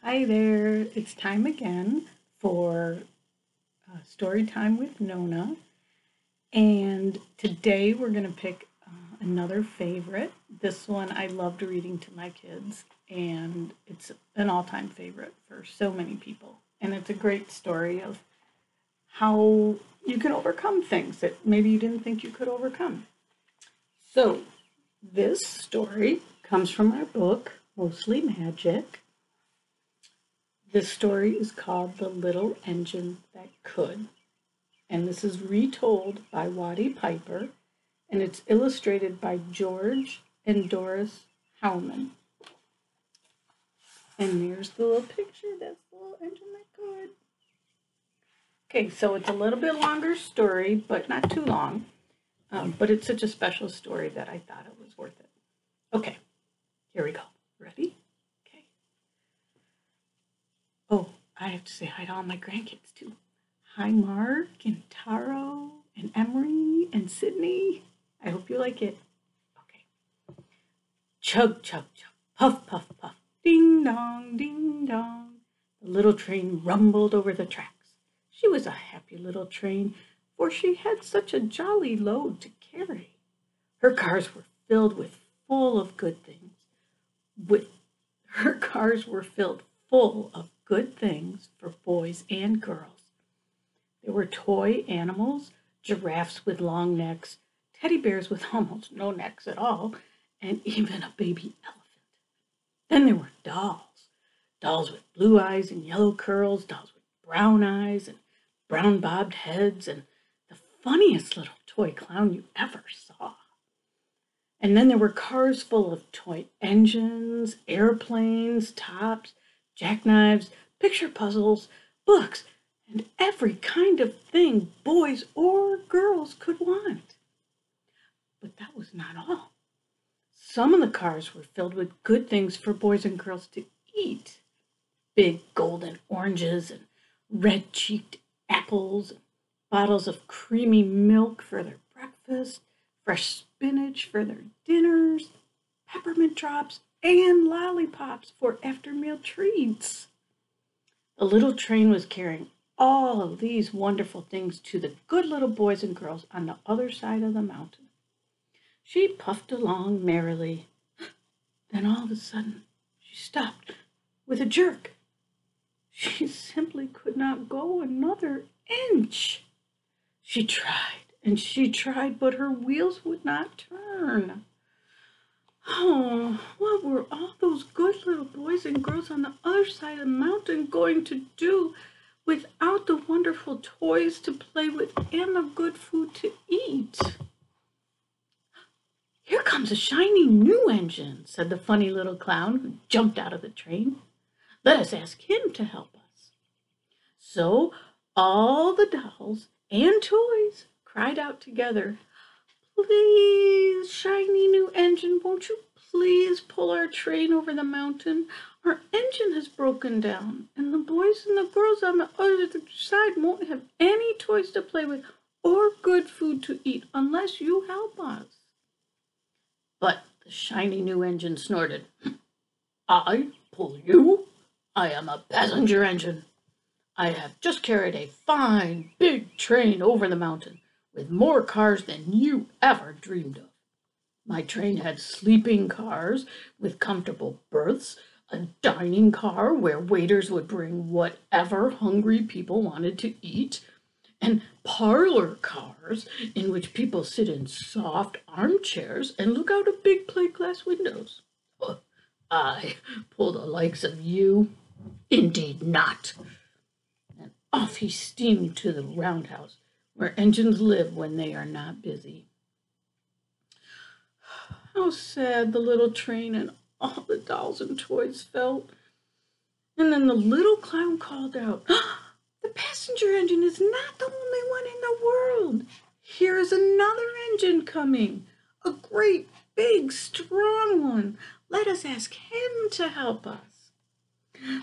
Hi there, it's time again for story time with Nona. And today we're going to pick another favorite. This one I loved reading to my kids, and it's an all time favorite for so many people. And it's a great story of how you can overcome things that maybe you didn't think you could overcome. So, this story comes from our book, Mostly Magic. This story is called The Little Engine That Could, and this is retold by Watty Piper, and it's illustrated by George and Doris Howman. And there's the little picture. That's the little engine that could. Okay, so it's a little bit longer story, but not too long. But it's such a special story that I thought it was worth it. Okay, here we go. Ready? Okay. Oh, I have to say hi to all my grandkids too. Hi, Mark and Taro and Emery and Sydney. I hope you like it. Okay. Chug, chug, chug. Puff, puff, puff. Ding dong, ding dong. The little train rumbled over the tracks. She was a happy little train, for she had such a jolly load to carry. Her cars were filled with full of good things. With her cars were filled full of good things for boys and girls. There were toy animals, giraffes with long necks, teddy bears with almost no necks at all, and even a baby elephant. Then there were dolls. Dolls with blue eyes and yellow curls, dolls with brown eyes and brown bobbed heads, and the funniest little toy clown you ever saw. And then there were cars full of toy engines, airplanes, tops, jackknives, picture puzzles, books, and every kind of thing boys or girls could want. But that was not all. Some of the cars were filled with good things for boys and girls to eat. Big golden oranges and red-cheeked apples, and bottles of creamy milk for their breakfast, fresh spinach for their dinners, peppermint drops, and lollipops for after-meal treats. The little train was carrying all of these wonderful things to the good little boys and girls on the other side of the mountain. She puffed along merrily. Then all of a sudden, she stopped with a jerk. She simply could not go another inch. She tried and she tried, but her wheels would not turn. Oh, what were all those good little boys and girls on the other side of the mountain going to do without the wonderful toys to play with and the good food to eat? Here comes a shiny new engine, said the funny little clown who jumped out of the train. Let us ask him to help us. So all the dolls and toys cried out together, Please, shiny new engine, won't you please pull our train over the mountain? Our engine has broken down, and the boys and the girls on the other side won't have any toys to play with or good food to eat unless you help us. But the shiny new engine snorted, I pull you? I am a passenger engine. I have just carried a fine big train over the mountain with more cars than you ever dreamed of. My train had sleeping cars with comfortable berths, a dining car where waiters would bring whatever hungry people wanted to eat, and parlor cars in which people sit in soft armchairs and look out of big plate glass windows. I pull the likes of you? Indeed not. And off he steamed to the roundhouse, where engines live when they are not busy. How sad the little train and all the dolls and toys felt. And then the little clown called out, The passenger engine is not the only one in the world. Here is another engine coming, a great, big, strong one. Let us ask him to help us.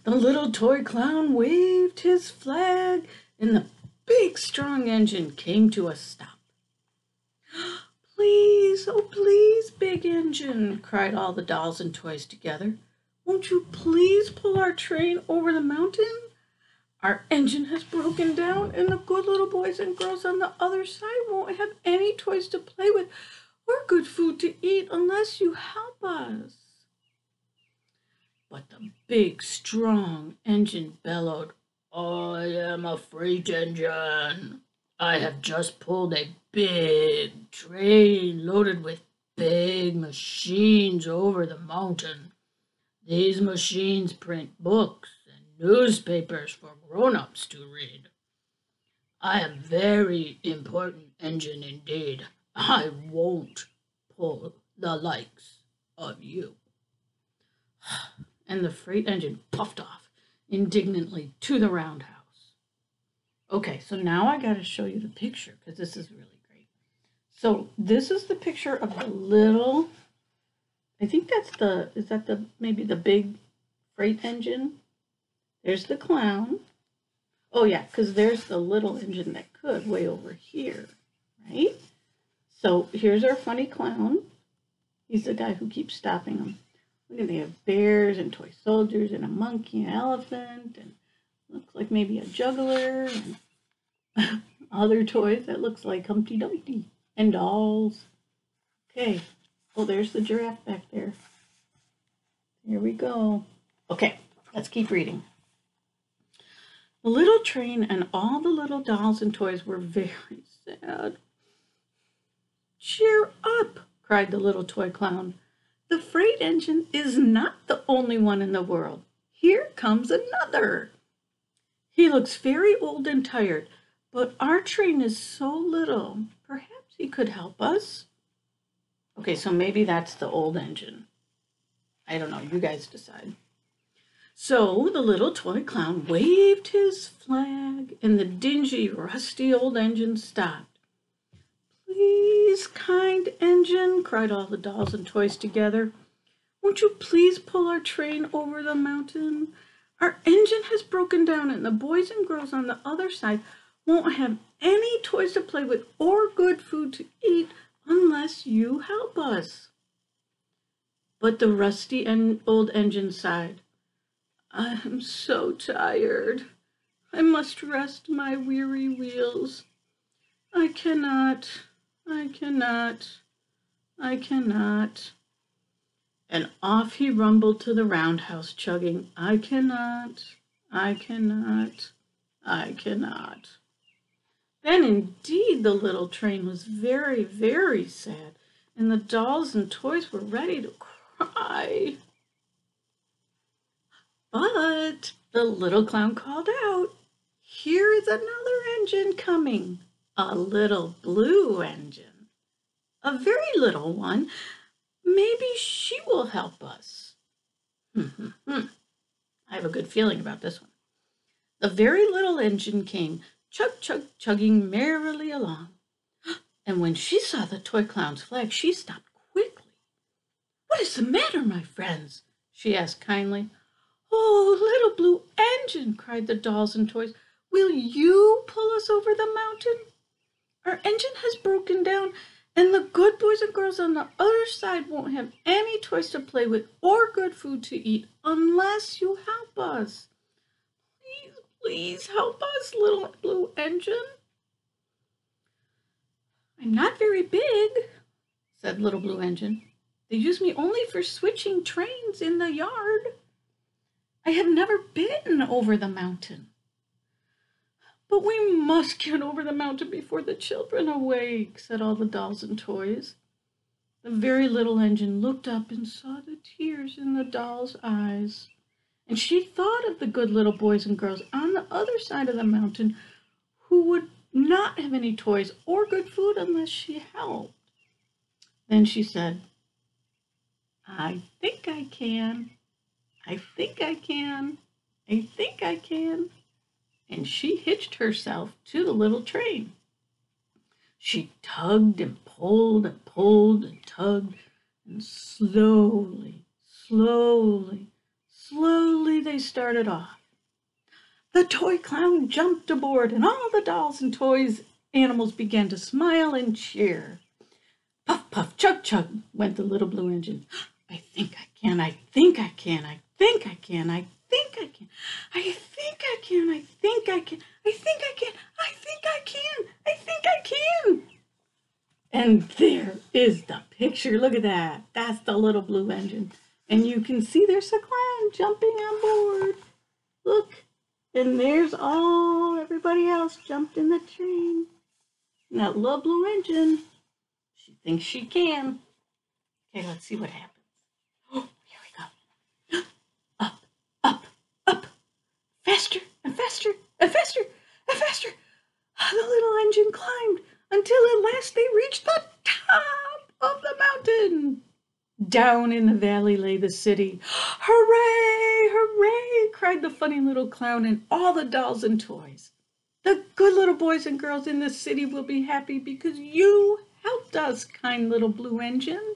The little toy clown waved his flag, and the big, strong engine came to a stop. Please, oh please, big engine, cried all the dolls and toys together. Won't you please pull our train over the mountain? Our engine has broken down, and the good little boys and girls on the other side won't have any toys to play with or good food to eat unless you help us." But the big, strong engine bellowed, "I am a freight engine. I have just pulled a big train loaded with big machines over the mountain. These machines print books and newspapers for grown-ups to read. I am very important engine indeed. I won't pull the likes of you." And the freight engine puffed off indignantly to the roundhouse. Okay, so now I got to show you the picture because this is really great. So this is the picture of the little, I think that's the, is that the, maybe the big freight engine? There's the clown. Oh yeah, because there's the little engine that could way over here, right? So here's our funny clown. He's the guy who keeps stopping them. Look at, they have bears and toy soldiers and a monkey and an elephant and looks like maybe a juggler and other toys that looks like Humpty Dumpty and dolls. Okay. Oh, there's the giraffe back there. Here we go. Okay, let's keep reading. The little train and all the little dolls and toys were very sad. "Cheer up," cried the little toy clown. "The freight engine is not the only one in the world. Here comes another. He looks very old and tired, but our train is so little. Perhaps he could help us." Okay, so maybe that's the old engine. I don't know, you guys decide. So the little toy clown waved his flag and the dingy, rusty old engine stopped. "Please, kind engine," cried all the dolls and toys together. "Won't you please pull our train over the mountain? Our engine has broken down and the boys and girls on the other side won't have any toys to play with or good food to eat unless you help us." But the rusty and old engine sighed. "I am so tired. I must rest my weary wheels. I cannot. And off he rumbled to the roundhouse, chugging, I cannot. Then indeed the little train was very, very sad, and the dolls and toys were ready to cry. But the little clown called out, "Here is another engine coming, a little blue engine, a very little one. Maybe she will help us." I have a good feeling about this one. The very little engine came, chugging merrily along. And when she saw the toy clown's flag, she stopped quickly. "What is the matter, my friends?" she asked kindly. "Oh, little blue engine," cried the dolls and toys, "will you pull us over the mountain? Our engine has broken down, and the good boys and girls on the other side won't have any toys to play with or good food to eat unless you help us. Please help us, little blue engine." "I'm not very big," said little blue engine. "They use me only for switching trains in the yard. I have never been over the mountain." "But we must get over the mountain before the children awake," said all the dolls and toys. The very little engine looked up and saw the tears in the doll's eyes. And she thought of the good little boys and girls on the other side of the mountain who would not have any toys or good food unless she helped. Then she said, I think I can. And she hitched herself to the little train. She tugged and pulled and pulled and tugged, and slowly they started off. The toy clown jumped aboard, and all the dolls and toys animals began to smile and cheer. Puff, puff, chug, chug went the little blue engine. I think I can. think I can. I think I can. I think I can. I think I can. I think I can. I think I can. I think I can. And there is the picture. Look at that. That's the little blue engine. And you can see there's a clown jumping on board. Look. And there's everybody else jumped in the train. And that little blue engine, she thinks she can. Okay, let's see what happens. Oh, here we go. Up, up, up. Faster and faster and faster and faster. The little engine climbed until at last they reached the top of the mountain. Down in the valley lay the city. Hooray, hooray, cried the funny little clown and all the dolls and toys. The good little boys and girls in the city will be happy because you helped us, kind little blue engine.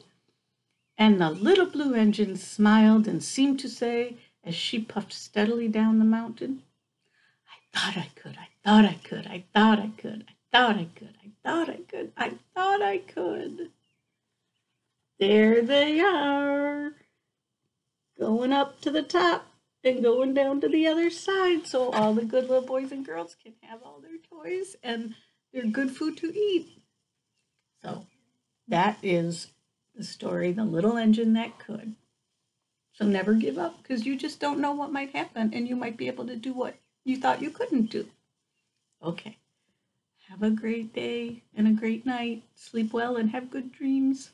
And the little blue engine smiled and seemed to say, as she puffed steadily down the mountain, I thought I could, I thought I could, I thought I could, I thought I could, I thought I could, I thought I could. There they are, going up to the top and going down to the other side so all the good little boys and girls can have all their toys and their good food to eat. So that is the story, The Little Engine That Could. So never give up because you just don't know what might happen and you might be able to do what you thought you couldn't do. Okay. Have a great day and a great night. Sleep well and have good dreams.